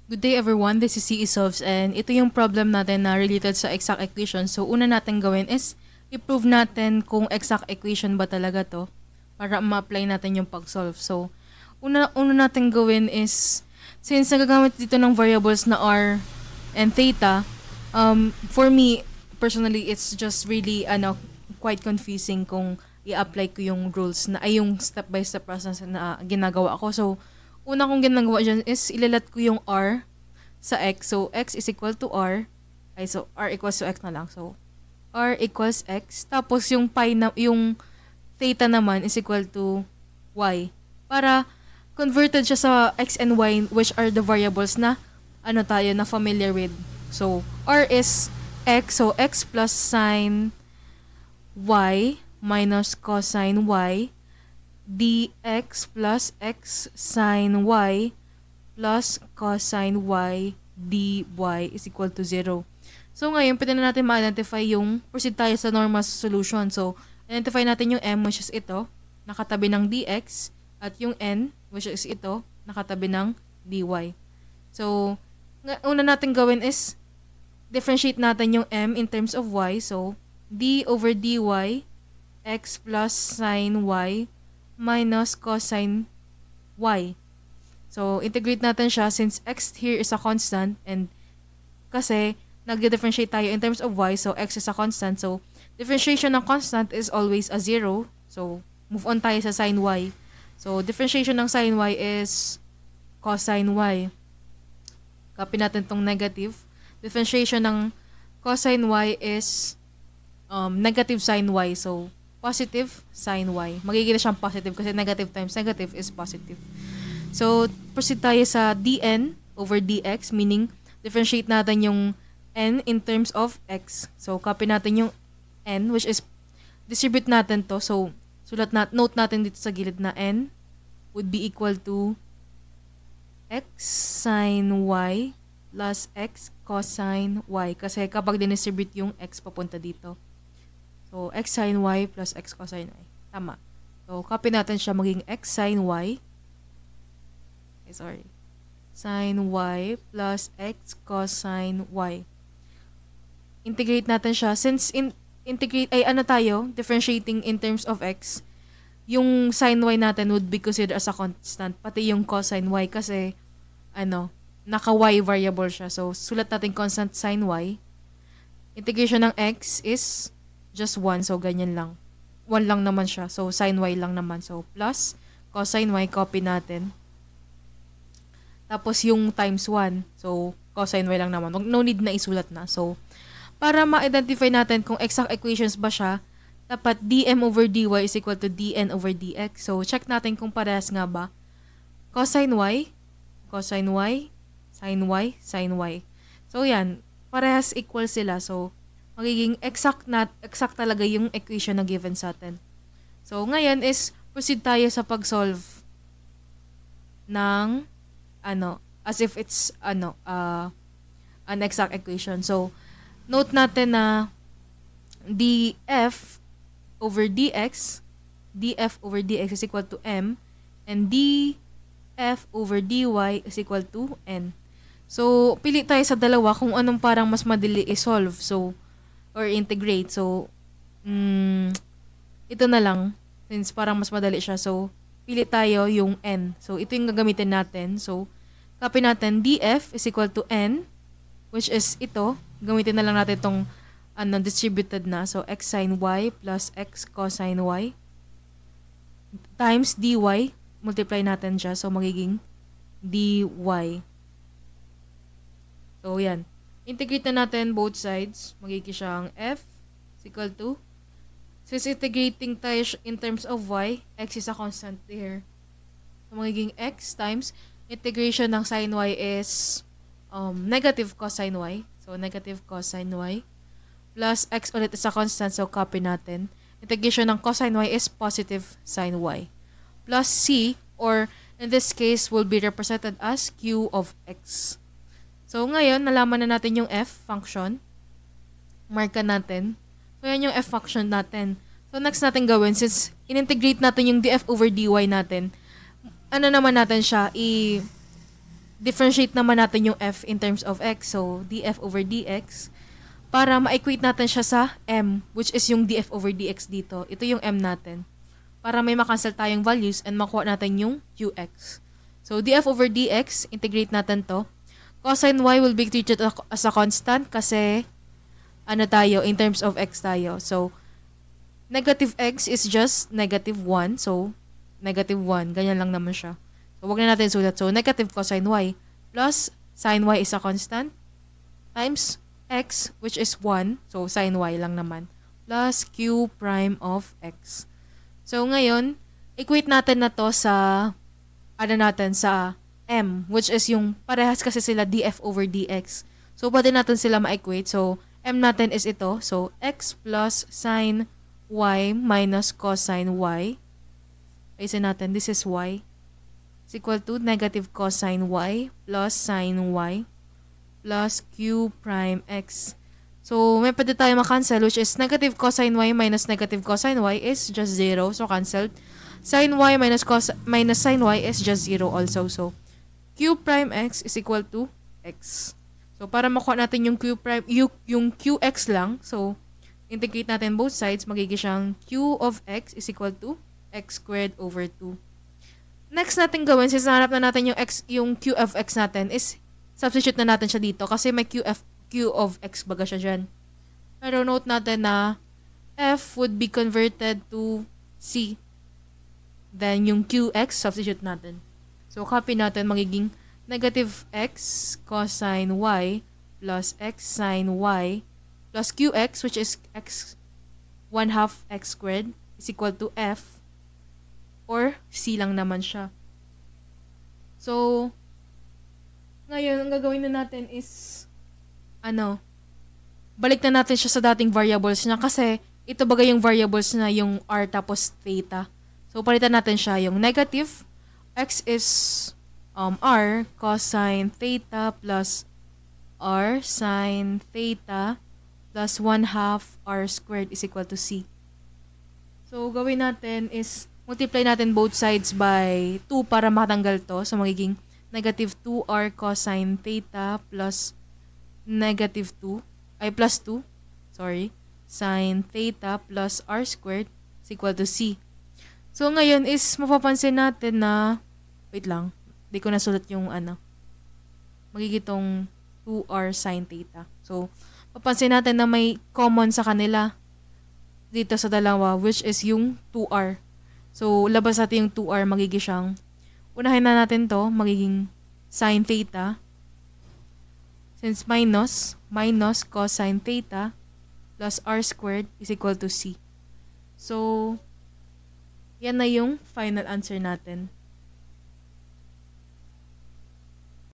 Good day everyone, this is CE Solves and ito yung problem natin na related sa exact equation. So una natin gawin is i-prove natin kung exact equation ba talaga to para ma-apply natin yung pag-solve. So una natin gawin is since nagagamit dito ng variables na r and theta, for me personally it's just really quite confusing kung i-apply ko yung rules na ay yung step by step process na ginagawa ko. So una kong ginagawa dyan is ilalat ko yung r sa x. So, x is equal to r. So, r equals to x na lang. So, r equals x. Tapos, yung theta naman is equal to y. Para converted siya sa x and y, which are the variables na tayo na familiar with. So, r is x. So, x plus sine y minus cosine y dx plus x sine y plus cosine y dy is equal to 0. So ngayon, pwede na natin ma-identify yung proceed tayo sa normal solution. So, identify natin yung m, which is ito, nakatabi ng dx, at yung n, which is ito, nakatabi ng dy. So, una natin gawin is differentiate natin yung m in terms of y. So, d over dy, x plus sine y minus cosine y. So, integrate natin siya since x here is a constant and kasi nag-differentiate tayo in terms of y, so x is a constant. So, differentiation ng constant is always a 0. So, move on tayo sa sine y. So, differentiation ng sine y is cosine y. Copy natin tong negative. Differentiation ng cosine y is negative sine y. So, positive sine y. Magiging siyang positive kasi negative times negative is positive. So, proceed tayo sa dn over dx, meaning differentiate natin yung n in terms of x. So, copy natin yung n, which is distribute natin to. So, note natin dito sa gilid na n would be equal to x sine y plus x cosine y. Kasi kapag dinistribute yung x papunta dito. So, x sine y plus x cosine y. Tama. So, copy natin siya maging x sine y. Sine y plus x cosine y. Integrate natin siya. Since integrate ay differentiating in terms of x, yung sine y natin would be considered as a constant. Pati yung cosine y kasi, naka-y variable siya. So, sulat natin constant sine y. Integration ng x is just 1. So, ganyan lang. 1 lang naman siya. So, sine y lang naman. So, plus cosine y, copy natin. Tapos, yung times 1. So, cosine y lang naman. No need na isulat na. So, para ma-identify natin kung exact equations ba siya, dapat dm over dy is equal to dn over dx. So, check natin kung parehas nga ba. Cosine y, sine y. So, yan. Parehas equal sila. So, magiging exact talaga yung equation na given sa atin. So, ngayon is proceed tayo sa pag-solve ng as if it's an exact equation. So, note natin na df over dx is equal to m and df over dy is equal to n. So, pili tayo sa dalawa kung anong parang mas madali i-solve. So, or integrate. So, ito na lang. Since parang mas madali siya. So, pili tayo yung n. So, ito yung gagamitin natin. So, copy natin df is equal to n, which is ito. Gamitin na lang natin itong distributed na. So, x sine y plus x cosine y times dy. Multiply natin siya. So, magiging dy. So, yan. Integrate na natin both sides. Magiging siyang f is equal to, since integrating tayo in terms of y, x is a constant here. So, magiging x times integration ng sine y is negative cosine y. So, negative cosine y plus x ulit is a constant. So, copy natin. Integration ng cosine y is positive sine y. Plus c, or in this case, will be represented as q of x. So, ngayon, nalaman na natin yung f function. Marka natin. So, yan yung f function natin. So, next natin gawin, since in-integrate natin yung df over dy natin, naman natin siya, differentiate naman natin yung f in terms of x. So, df over dx. Para ma-equate natin siya sa m, which is yung df over dx dito. Ito yung m natin. Para may makancel tayong values and makuha natin yung ux. So, df over dx, integrate natin to. Cosine y will be treated as a constant kasi tayo, in terms of x tayo. So, negative x is just negative 1. So, negative 1. Ganyan lang naman siya. So, wag na natin sulat. So, negative cosine y plus sine y is a constant times x, which is 1. So, sine y lang naman. Plus q prime of x. So, ngayon, equate natin na to sa, sa m, which is yung parehas kasi sila df over dx. So, pwede natin sila ma-equate. So, m natin is ito. So, x plus sine y minus cosine y. Ayusin natin, this is y. Is equal to negative cosine y plus sine y plus q prime x. So, may pwede tayo makancel, which is negative cosine y minus negative cosine y is just 0. So, cancelled. Sine y minus sine y is just 0 also. So, q prime x is equal to x. So, para makuha natin yung q prime, yung qx lang. So, integrate natin both sides. Magiging siyang q of x is equal to x squared over 2. Next natin gawin, since nahanap na natin yung q of x natin, is substitute na natin siya dito kasi may q of x baga siya dyan. Pero note natin na f would be converted to c. Then yung qx, substitute natin. So, copy natin, magiging negative x cosine y plus x sine y plus qx, which is x 1/2 x squared is equal to f, or c lang naman siya. So, ngayon, ang gagawin na natin is balik na natin siya sa dating variables niya kasi ito bagay yung variables na yung r tapos theta. So, palitan natin siya. Yung negative, x is r cosine theta plus r sine theta plus 1/2 r squared is equal to c. So, gawin natin is multiply natin both sides by 2 para matanggal to. So, magiging negative 2r cosine theta plus negative 2, plus 2, sine theta plus r squared is equal to c. So, ngayon is mapapansin natin na, wait lang, di ko nasulat yung magiging itong 2r sine theta. So, mapapansin natin na may common sa kanila dito sa dalawa, which is yung 2r. So, labas natin yung 2r, magiging siyang, unahin na natin to, magiging sine theta. Since minus cosine theta plus r squared is equal to c. So, yan na yung final answer natin.